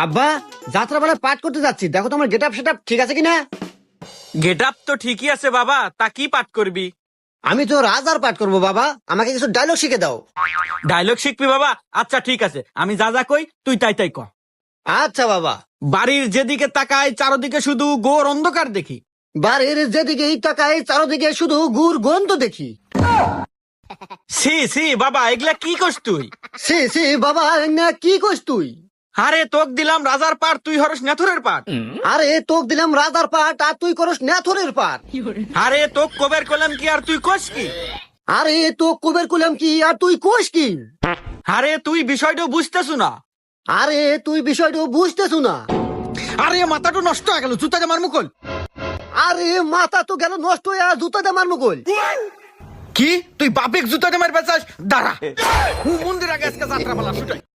আব্বা, যাত্রাপালায় পাঠ করতে যাচ্ছি, দেখো তোমার গেট আপ সেট আপ ঠিক আছে কিনা। গেট আপ তো ঠিকই আছে বাবা, তা কি পাঠ করবি? আমি তো রাজার পাঠ করবো বাবা, আমাকে কিছু ডায়লগ শিখে দাও। ডায়লগ শিখবি বাবা? আচ্ছা ঠিক আছে, আমি যা যা কই তুই তাই তাই ক। আচ্ছা বাবা। বাড়ির যেদিকে তাকাই চারদিকে শুধু ঘোর অন্ধকার দেখি। বাড়ির যেদিকে তাকাই চারদিকে শুধু গুড় গন্ধ দেখি। সি সি বাবা, এগুলা কি কস তুই? সে সে বাবা, না কি কইস তুই? আরে তোক দিলাম রাজার পাঠ, তুই হরস নেথুরের পাঠ। আরে তোক দিলাম রাজার পাঠ আর তুই করস নেথরের পাঠ। আরে তোক কবের কলাম কি আর তুই কস কি? আরে তো কুবের কুলাম কি আর তুই কোষ কি? আরে তুই বিষয়টা বুঝতেছ না। আরে তুই বিষয়টা বুঝতেছ না। আরে মাথাটা নষ্ট হয়ে গেল, জুতা মার মুকল। আরে মাথা তো গেল নষ্ট হয়ে, আর জুতা দিয়ে মারমু কই? কি তুই বাপেক জুতা মার বেচাস? দাঁড়া, মন্দির আগে আজকে যাত্রা পালা শুটাই।